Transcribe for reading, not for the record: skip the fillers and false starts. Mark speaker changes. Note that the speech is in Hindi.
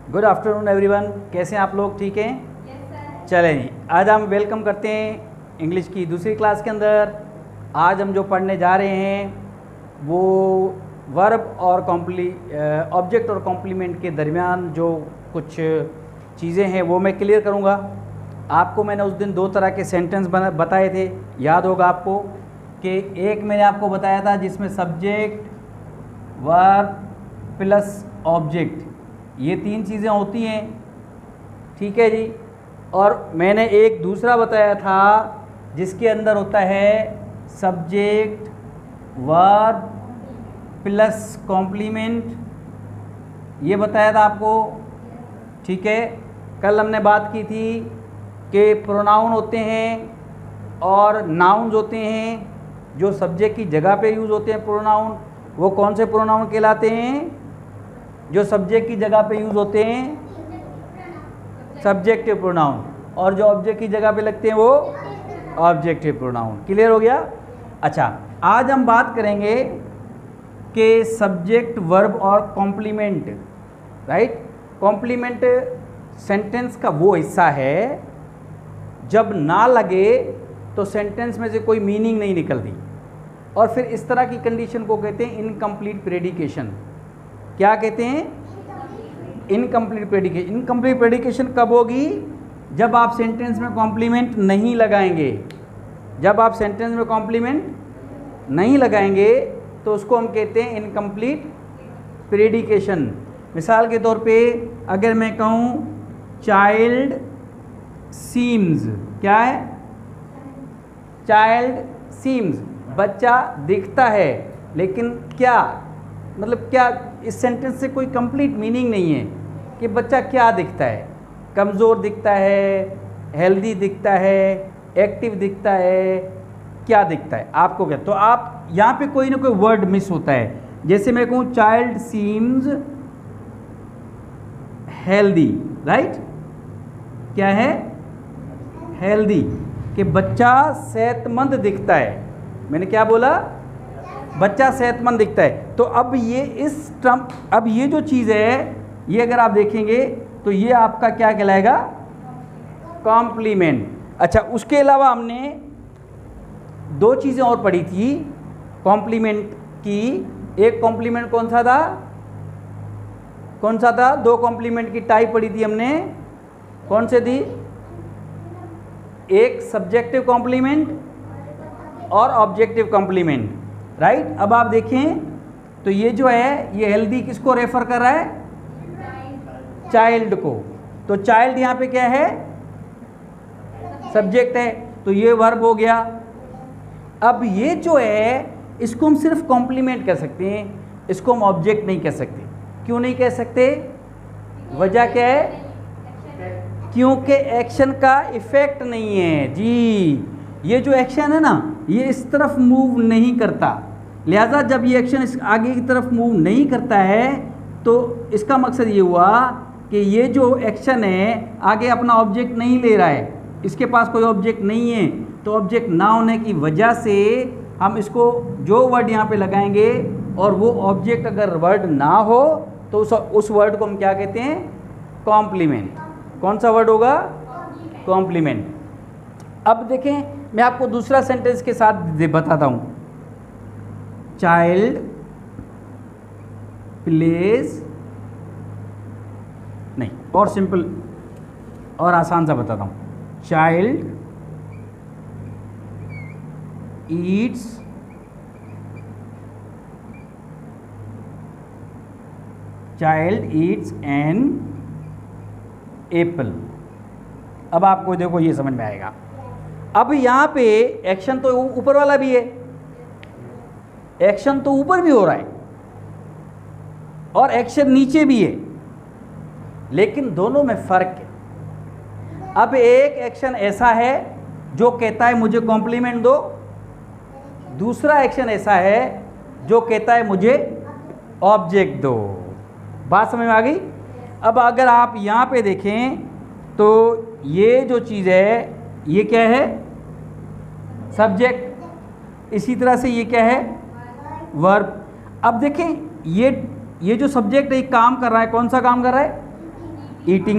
Speaker 1: गुड आफ्टरनून एवरीवन, कैसे हैं आप लोग? ठीक हैं? चलें जी, आज हम वेलकम करते हैं इंग्लिश की दूसरी क्लास के अंदर। आज हम जो पढ़ने जा रहे हैं वो वर्ब और ऑब्जेक्ट और कॉम्प्लीमेंट के दरमियान जो कुछ चीज़ें हैं वो मैं क्लियर करूँगा। आपको मैंने उस दिन दो तरह के सेंटेंस बताए थे, याद होगा आपको कि एक मैंने आपको बताया था जिसमें सब्जेक्ट, वर्ब प्लस ऑब्जेक्ट, ये तीन चीज़ें होती हैं, ठीक है जी। और मैंने एक दूसरा बताया था जिसके अंदर होता है सब्जेक्ट, वर्ब प्लस कॉम्प्लीमेंट, ये बताया था आपको, ठीक है। कल हमने बात की थी कि प्रोनाउन होते हैं और नाउन्स होते हैं जो सब्जेक्ट की जगह पे यूज़ होते हैं। प्रोनाउन वो कौन से प्रोनाउन कहलाते हैं? जो सब्जेक्ट की जगह पे यूज़ होते हैं सब्जेक्टिव प्रोनाउन, और जो ऑब्जेक्ट की जगह पे लगते हैं वो ऑब्जेक्टिव प्रोनाउन। क्लियर हो गया? अच्छा, आज हम बात करेंगे कि सब्जेक्ट, वर्ब और कॉम्प्लीमेंट, राइट। कॉम्प्लीमेंट सेंटेंस का वो हिस्सा है जब ना लगे तो सेंटेंस में से कोई मीनिंग नहीं निकलती, और फिर इस तरह की कंडीशन को कहते हैं इनकम्प्लीट प्रेडिकेशन। क्या कहते हैं? इनकम्प्लीट प्रेडिकेशन। इनकम्प्लीट प्रेडिकेशन कब होगी? जब आप सेंटेंस में कॉम्प्लीमेंट नहीं लगाएंगे। जब आप सेंटेंस में कॉम्प्लीमेंट नहीं लगाएंगे तो उसको हम कहते हैं इनकम्प्लीट प्रेडिकेशन। मिसाल के तौर पे अगर मैं कहूँ चाइल्ड सीम्स, क्या है? चाइल्ड सीम्स, बच्चा दिखता है, लेकिन क्या मतलब, क्या इस सेंटेंस से कोई कंप्लीट मीनिंग नहीं है कि बच्चा क्या दिखता है। कमज़ोर दिखता है, हेल्दी दिखता है, एक्टिव दिखता है, क्या दिखता है आपको? क्या तो आप यहाँ पे कोई ना कोई वर्ड मिस होता है। जैसे मैं कहूँ चाइल्ड सीम्स हेल्दी, राइट, क्या है? हेल्दी, कि बच्चा सेहतमंद दिखता है। मैंने क्या बोला? बच्चा सेहतमंद दिखता है। तो अब ये इस टर्म, अब ये जो चीज़ है ये अगर आप देखेंगे तो ये आपका क्या कहलाएगा? कॉम्प्लीमेंट। अच्छा, उसके अलावा हमने दो चीज़ें और पढ़ी थी कॉम्प्लीमेंट की। एक कॉम्प्लीमेंट कौन सा था? कौन सा था? दो कॉम्प्लीमेंट की टाइप पढ़ी थी हमने, कौन से थी? एक सब्जेक्टिव कॉम्प्लीमेंट और ऑब्जेक्टिव कॉम्प्लीमेंट, राइट। अब आप देखें तो ये जो है ये हेल्दी किसको रेफर कर रहा है? चाइल्ड को। तो चाइल्ड यहाँ पे क्या है? सब्जेक्ट है, तो ये वर्ब हो गया। अब ये जो है इसको हम सिर्फ कॉम्प्लीमेंट कह सकते हैं, इसको हम ऑब्जेक्ट नहीं कह सकते। क्यों नहीं कह सकते? वजह क्या है? क्योंकि एक्शन का इफेक्ट नहीं है जी। ये जो एक्शन है ना ये इस तरफ मूव नहीं करता, लिहाजा जब ये एक्शन इस आगे की तरफ मूव नहीं करता है तो इसका मकसद ये हुआ कि ये जो एक्शन है आगे अपना ऑब्जेक्ट नहीं ले रहा है, इसके पास कोई ऑब्जेक्ट नहीं है। तो ऑब्जेक्ट ना होने की वजह से हम इसको जो वर्ड यहाँ पे लगाएंगे और वो ऑब्जेक्ट अगर वर्ड ना हो तो उस वर्ड को हम क्या कहते हैं? कॉम्प्लीमेंट। कौन सा वर्ड होगा? कॉम्प्लीमेंट। अब देखें, मैं आपको दूसरा सेंटेंस के साथ बताता हूँ। चाइल्ड प्लेज, नहीं, और सिंपल और आसान सा बताता हूँ। Child eats an apple. अब आपको देखो ये समझ में आएगा। अब यहाँ पे एक्शन तो ऊपर वाला भी है, एक्शन तो ऊपर भी हो रहा है और एक्शन नीचे भी है, लेकिन दोनों में फ़र्क है। अब एक एक्शन ऐसा है जो कहता है मुझे कॉम्प्लीमेंट दो, दूसरा एक्शन ऐसा है जो कहता है मुझे ऑब्जेक्ट दो। बात समझ में आ गई? अब अगर आप यहाँ पे देखें तो ये जो चीज़ है ये क्या है? सब्जेक्ट। इसी तरह से ये क्या है? वर्ब। अब देखें ये जो सब्जेक्ट है काम कर रहा है, कौन सा काम कर रहा है? ईटिंग